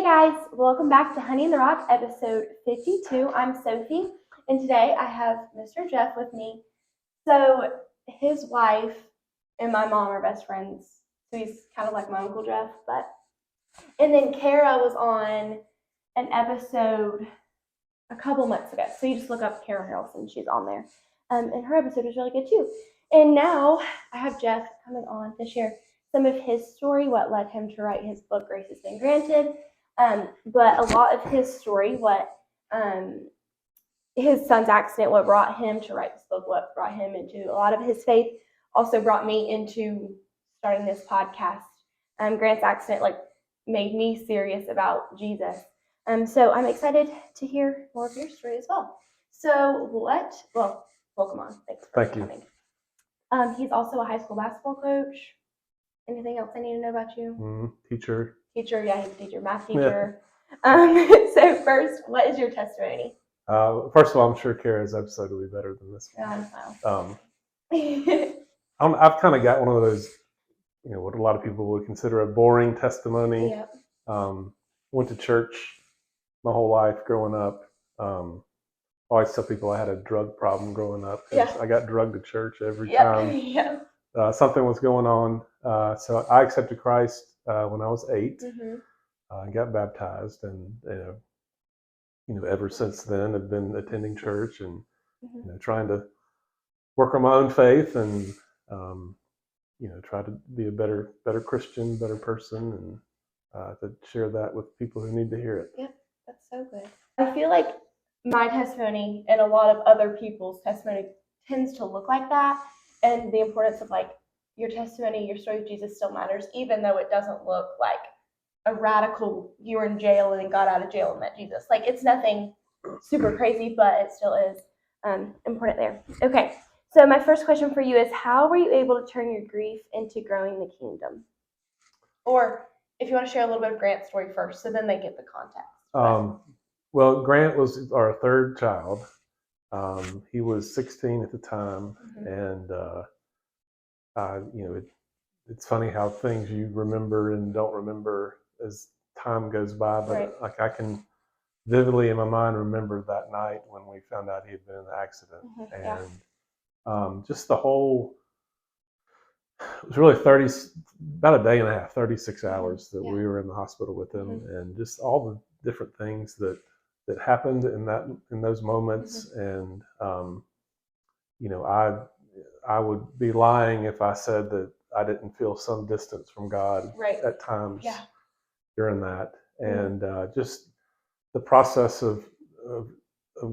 guys, welcome back to Honey in the Rock, episode 52. I'm Sophie, and today I have Mr. Jeff with me. So his wife and my mom are best friends, so he's kind of like my Uncle Jeff. And then Kara was on an episode a couple months ago, so you just look up Kara Harrelson, she's on there. And her episode was really good too. And now I have Jeff coming on to share some of his story, what led him to write his book, Grace Has Been Granted. But a lot of his story, what his son's accident, what brought him to write this book, what brought him into a lot of his faith, also brought me into starting this podcast. Grant's accident made me serious about Jesus. So I'm excited to hear more of your story as well. So welcome on. Thanks for coming. He's also a high school basketball coach. Anything else I need to know about you? Teacher. Yeah, he's a teacher, math teacher. Yeah. So first, what is your testimony? First of all, I'm sure Kara's episode will be better than this one. I've kind of got one of those, what a lot of people would consider a boring testimony. Yep. Went to church my whole life growing up. Always tell people I had a drug problem growing up. Yeah. I got drugged to church every time. Yeah. Something was going on. So I accepted Christ when I was 8. Mm-hmm. I got baptized, and ever since then I've been attending church and trying to work on my own faith and try to be a better Christian, better person, and to share that with people who need to hear it. Yep, that's so good. I feel like my testimony and a lot of other people's testimony tends to look like that, and the importance of your testimony, your story of Jesus still matters, even though it doesn't look like a radical, you were in jail and then got out of jail and met Jesus. It's nothing super crazy, but it still is important there. Okay, so my first question for you is, how were you able to turn your grief into growing the kingdom? Or if you want to share a little bit of Grant's story first, so then they get the context. Well, Grant was our third child. He was 16 at the time, and it's funny how things you remember and don't remember as time goes by. But right. I can vividly in my mind remember that night when we found out he had been in an accident, and just the whole. It was really about a day and a half, 36 hours that we were in the hospital with him, and just all the different things that happened in those moments. And I would be lying if I said that I didn't feel some distance from God at times during that. And just the process of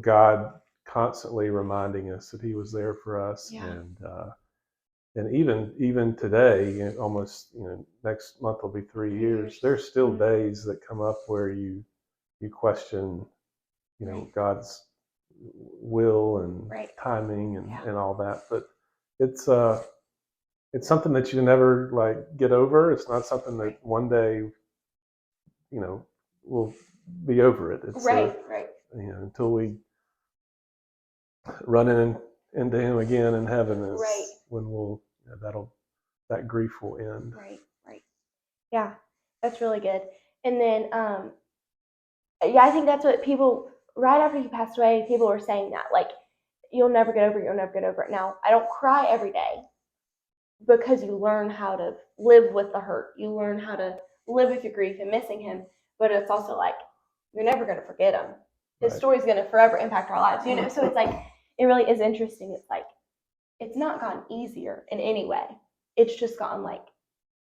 God constantly reminding us that He was there for us. And even today, almost next month will be 3 years. There's still days that come up where you question, God's will and timing and all that. But it's something that you never get over. It's not something that one day, we'll be over it. It's until we run into Him again in heaven is when we'll that grief will end. Right. Yeah, that's really good. And then I think that's what people, right after he passed away, people were saying that you'll never get over it. Now, I don't cry every day because you learn how to live with the hurt. You learn how to live with your grief and missing him, but it's also you're never going to forget him. His story's going to forever impact our lives, So it's it really is interesting. It's it's not gotten easier in any way. It's just gotten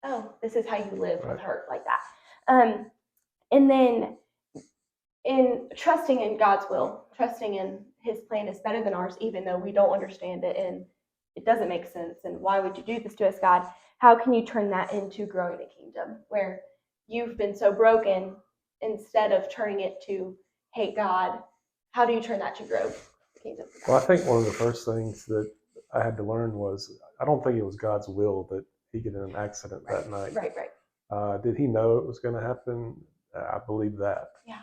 oh, this is how you live with hurt like that. And then in trusting in God's will, trusting in His plan is better than ours, even though we don't understand it and it doesn't make sense. And why would you do this to us, God? How can you turn that into growing the kingdom where you've been so broken, instead of turning it to hate God? How do you turn that to grow the kingdom? Well, I think one of the first things that I had to learn was I don't think it was God's will that he get in an accident that night. Right. Did He know it was going to happen? I believe that. Yeah.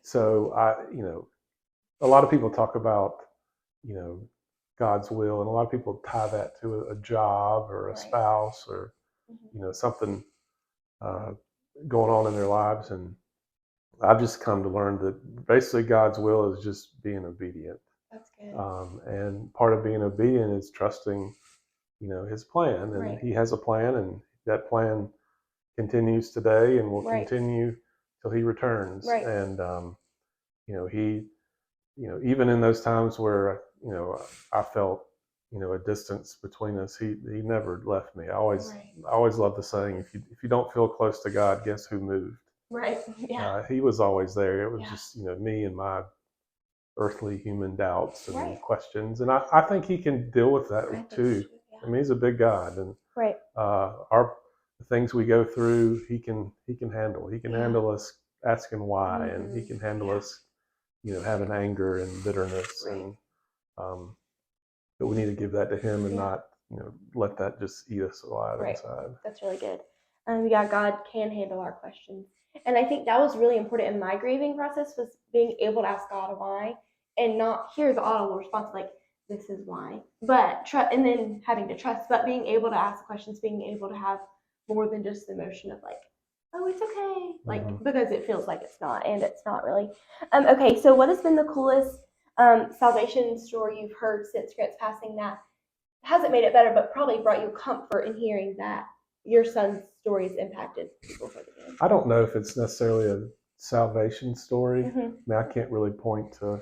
So a lot of people talk about, God's will, and a lot of people tie that to a job or a spouse or, something going on in their lives. And I've just come to learn that basically God's will is just being obedient. That's good. And part of being obedient is trusting, his plan. And he has a plan, and that plan continues today and will continue till he returns. And, he, even in those times where, I felt, a distance between us, he never left me. I always love the saying, if you don't feel close to God, guess who moved? Right. Yeah. He was always there. It was just, me and my earthly human doubts and questions. And I think he can deal with that too. I mean, he's a big God, and the things we go through, he can handle. He can handle us asking why, and he can handle us, having anger and bitterness, and but we need to give that to him and not, let that just eat us alive inside. That's really good. God can handle our questions, and I think that was really important in my grieving process, was being able to ask God why, and not hear the audible response like, this is why, but and then having to trust, but being able to ask questions, being able to have more than just the emotion of like, oh, it's okay, like, because it feels like it's not, and it's not really. Okay, so what has been the coolest salvation story you've heard since Grant's passing that hasn't made it better, but probably brought you comfort in hearing that your son's stories impacted people for the good? I don't know if it's necessarily a salvation story. I mean, I can't really point to,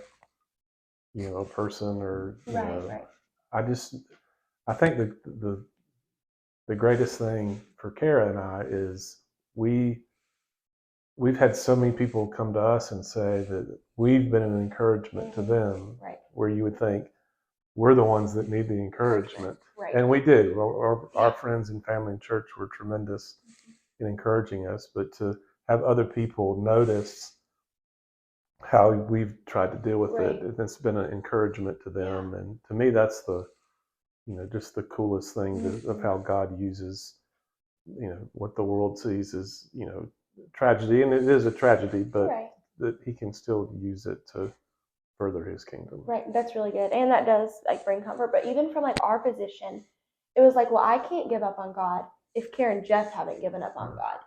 a person or, I think the greatest thing for Kara and I is we've had so many people come to us and say that we've been an encouragement to them, where you would think we're the ones that need the encouragement. And we did. Our friends and family and church were tremendous in encouraging us, but to have other people notice how we've tried to deal with it, it's been an encouragement to them. And to me, that's just the coolest thing of how God uses, what the world sees as, tragedy, and it is a tragedy, but that he can still use it to further his kingdom. Right. That's really good. And that does bring comfort. But even from our position, it was like, well, I can't give up on God if Karen and Jeff haven't given up on God.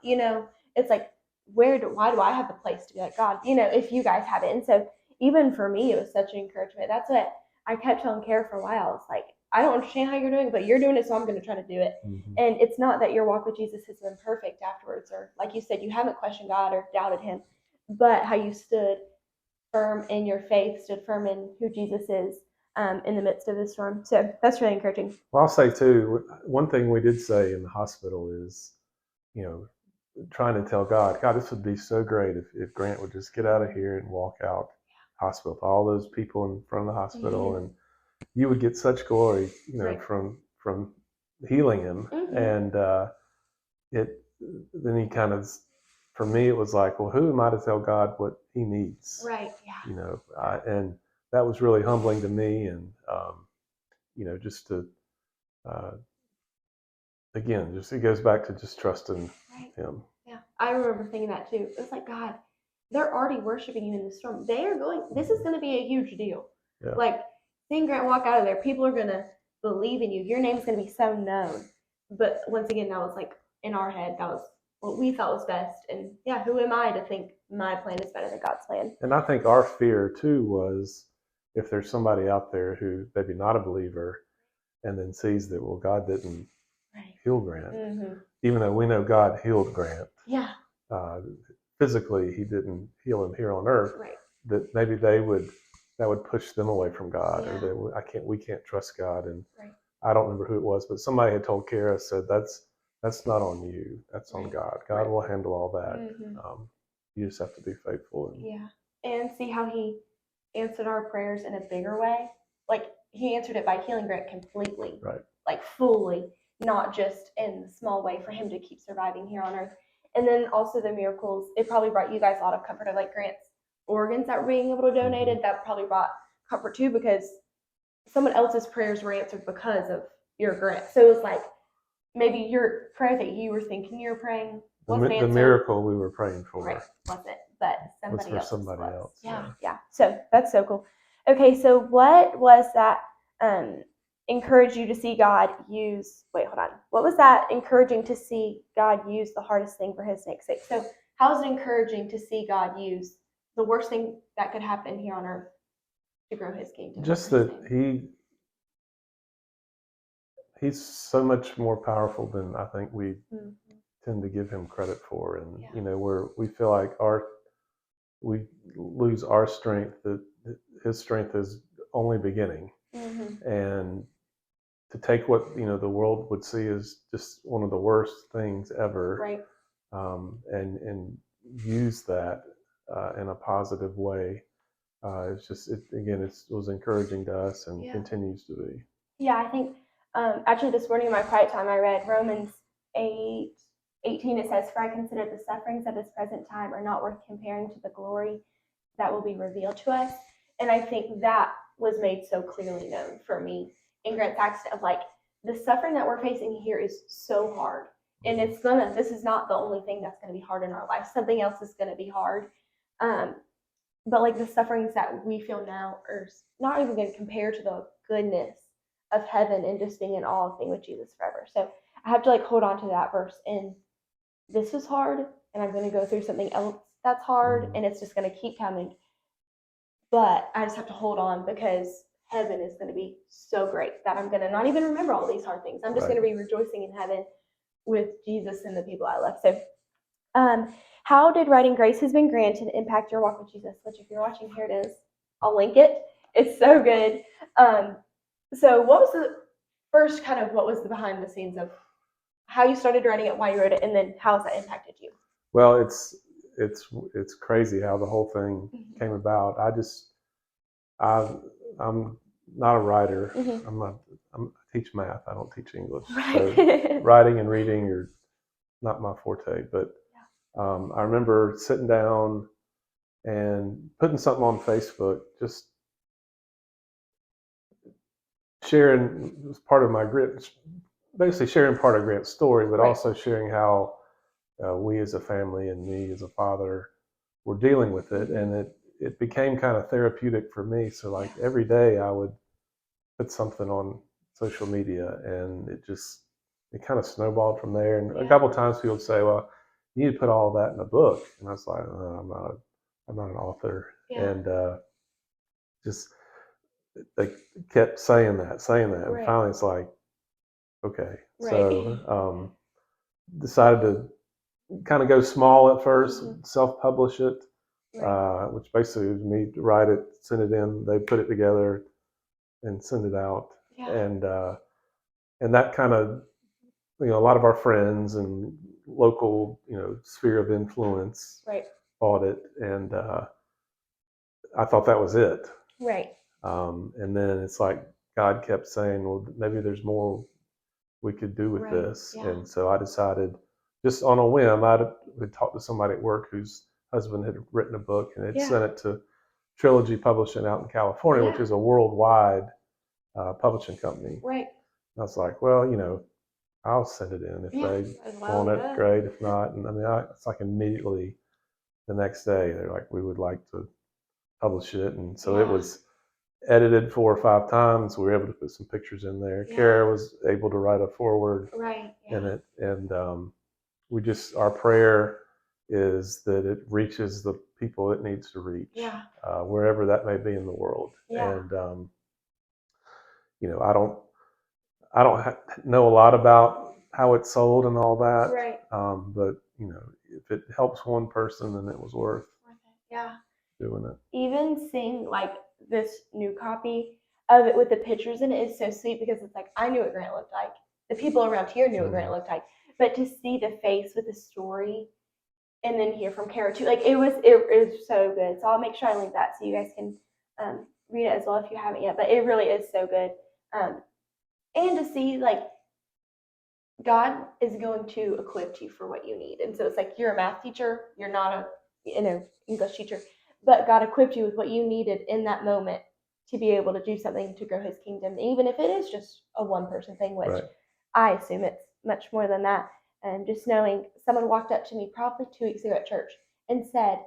It's like, why do I have the place to be like, God, if you guys haven't? And so even for me, it was such an encouragement. That's what I kept telling Karen for a while. It's like, I don't understand how you're doing it, but you're doing it, so I'm going to try to do it. And it's not that your walk with Jesus has been perfect afterwards, or like you said, you haven't questioned God or doubted him, but how you stood firm in your faith, stood firm in who Jesus is in the midst of the storm. So that's really encouraging. Well, I'll say too, one thing we did say in the hospital is, trying to tell God, this would be so great if Grant would just get out of here and walk out hospital to all those people in front of the hospital, and you would get such glory, from healing him. And then he kind of, for me, it was like, well, who am I to tell God what he needs? Right. Yeah. And that was really humbling to me. And, just to, again, it goes back to just trusting him. Yeah. I remember thinking that too. It was like, God, they're already worshiping you in the storm. This is going to be a huge deal. Yeah. Like, seeing Grant walk out of there, people are going to believe in you. Your name's going to be so known. But once again, that was like in our head, that was what we thought was best. And who am I to think my plan is better than God's plan? And I think our fear too was, if there's somebody out there who maybe not a believer and then sees that, well, God didn't heal Grant, even though we know God healed Grant. Yeah. Physically, he didn't heal him here on earth. Right. That maybe that would push them away from God, or we can't trust God. And I don't remember who it was, but somebody had told Kara, said, that's not on you. That's on God. God will handle all that. You just have to be faithful. And see how he answered our prayers in a bigger way. Like, he answered it by healing Grant completely. Right. Like, fully, not just in a small way for him to keep surviving here on earth. And then also the miracles, it probably brought you guys a lot of comfort of like Grant's organs that were being able to donated. That probably brought comfort too, because someone else's prayers were answered because of your Grant. So it was like, maybe your prayer that you were thinking you were praying wasn't answered. The miracle we were praying for. Right, wasn't, but somebody else. Somebody else. Yeah. So that's so cool. Okay, so what was that encouraged you to see God use, what was that encouraging to see God use the hardest thing for his name's sake? So how is it encouraging to see God use the worst thing that could happen here on earth to grow his kingdom? Just that he's so much more powerful than I think we tend to give him credit for. And, you know, where we feel like we lose our strength, that his strength is only beginning. And to take what, you know, the world would see as just one of the worst things ever, and use that in a positive way. It's just, it was encouraging to us and continues to be. Yeah, I think actually this morning in my quiet time I read Romans 8:18. It says, "For I consider the sufferings of this present time are not worth comparing to the glory that will be revealed to us." And I think that was made so clearly known for me in Grant's accident of like, the suffering that we're facing here is so hard. And this is not the only thing that's going to be hard in our life. Something else is going to be hard. But like the sufferings that we feel now are not even going to compare to the goodness of heaven and just being in awe of being with Jesus forever. So I have to like hold on to that verse. And this is hard, and I'm going to go through something else that's hard, and it's just going to keep coming. But I just have to hold on because heaven is going to be so great that I'm going to not even remember all these hard things. I'm just going to be rejoicing in heaven with Jesus and the people I love. So how did writing Grace Has Been Granted impact your walk with Jesus? Which if you're watching, here it is. I'll link it. It's so good. So what was the first what was the behind the scenes of how you started writing it, why you wrote it, and then how has that impacted you? Well, it's crazy how the whole thing came about. I'm not a writer. I teach math. I don't teach English. So writing and reading are not my forte. But I remember sitting down and putting something on Facebook, just sharing part of my basically sharing part of Grant's story, but also sharing how we as a family and me as a father were dealing with it. And it became kind of therapeutic for me. So like every day I would put something on social media, and it kind of snowballed from there. And a couple of times people would say, "Well, you need to put all that in a book." And I was like, "No, I'm not an author." And just they kept saying that. And finally it's like, okay. So decided to kind of go small at first, self-publish it, which basically was me to write it, send it in, they put it together and send it out. And that kind of, a lot of our friends and local, sphere of influence bought it. And I thought that was it. And then it's like God kept saying, well, maybe there's more we could do with this. And so I decided, just on a whim, I would talk to somebody at work whose husband had written a book and had sent it to Trilogy Publishing out in California, which is a worldwide publishing company. And I was like, well, I'll send it in if they want it, great. If not, and I mean, it's like immediately the next day they're like, we would like to publish it. And so it was edited 4 or 5 times. We were able to put some pictures in there. Kara was able to write a foreword in it. And our prayer is that it reaches the people it needs to reach, wherever that may be in the world. And, I don't know a lot about how it's sold and all that. But, if it helps one person, then it was worth doing it. Even seeing like this new copy of it with the pictures in it is so sweet, because it's like, I knew what Grant looked like. The people around here knew what Grant looked like. But to see the face with the story and then hear from Kara too, like it was so good. So I'll make sure I link that so you guys can read it as well if you haven't yet. But it really is so good. And to see like God is going to equip you for what you need. And so it's like, you're a math teacher, you're not a English teacher, but God equipped you with what you needed in that moment to be able to do something to grow his kingdom, even if it is just a one-person thing, which I assume it's much more than that. And just knowing, someone walked up to me probably 2 weeks ago at church and said,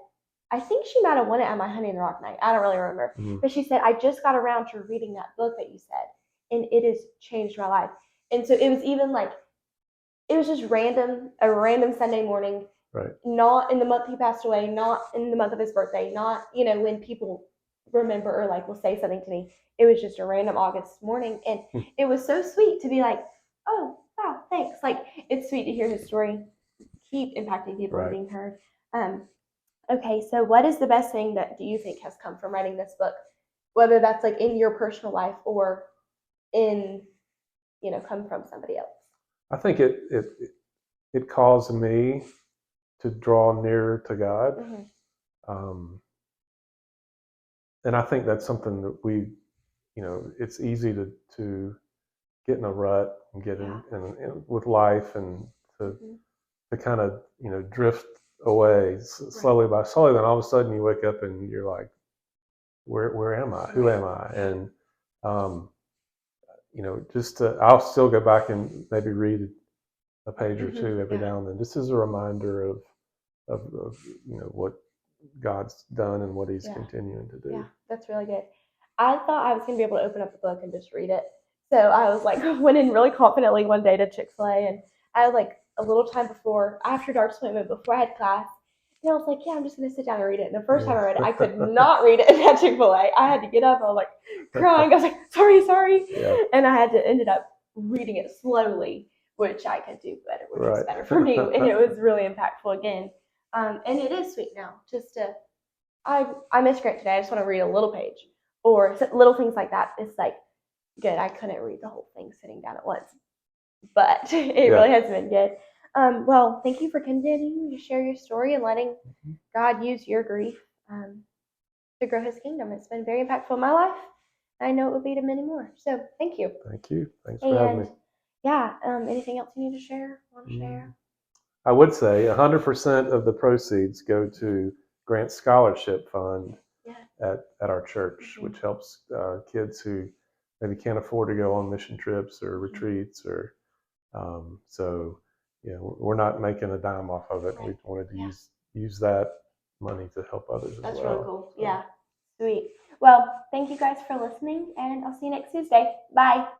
I think she might have won it at my Honey in the Rock night. I don't really remember. But she said, I just got around to reading that book that you said. and it has changed my life. And so it was even like, it was just a random Sunday morning, right. Not in the month he passed away, not in the month of his birthday, not, when people remember or like will say something to me. It was just a random August morning. And it was so sweet to be like, oh, wow, thanks. Like, it's sweet to hear his story keep impacting people and being heard. Okay, so what is the best thing that do you think has come from writing this book? Whether that's like in your personal life or in, come from somebody else. I think it caused me to draw nearer to God. Mm-hmm. And I think that's something that we, it's easy to get in a rut and get in with life and to kind of, drift away slowly by slowly. Then all of a sudden you wake up and you're like, where am I? Who am I? And, I'll still go back and maybe read a page or two every now and then. This is a reminder of what God's done and what He's continuing to do. Yeah, that's really good. I thought I was going to be able to open up the book and just read it. So I was like, went in really confidently one day to Chick-fil-A, and I had like a little time after dark appointment, before I had class. And I was like, yeah, I'm just going to sit down and read it. And the first time I read it, I could not read it at Chick-fil-A. I had to get up. I was like crying. I was like, sorry. Yeah. And I ended up reading it slowly, which I could do better, which was better for me. And it was really impactful again. And it is sweet now. I missed Grant today. I just want to read a little page or little things like that. It's like, good. I couldn't read the whole thing sitting down at once, but it really has been good. Well, thank you for continuing to share your story and letting God use your grief to grow His kingdom. It's been very impactful in my life. I know it will be to many more. So thank you. Thank you. Thanks for having me. Yeah. Anything else you need to share? Want to share? I would say 100% of the proceeds go to Grant's Scholarship Fund at our church, which helps kids who maybe can't afford to go on mission trips or retreats, or we're not making a dime off of it. We wanted to use that money to help others as well. That's really cool. So. Yeah, sweet. Well, thank you guys for listening, and I'll see you next Tuesday. Bye.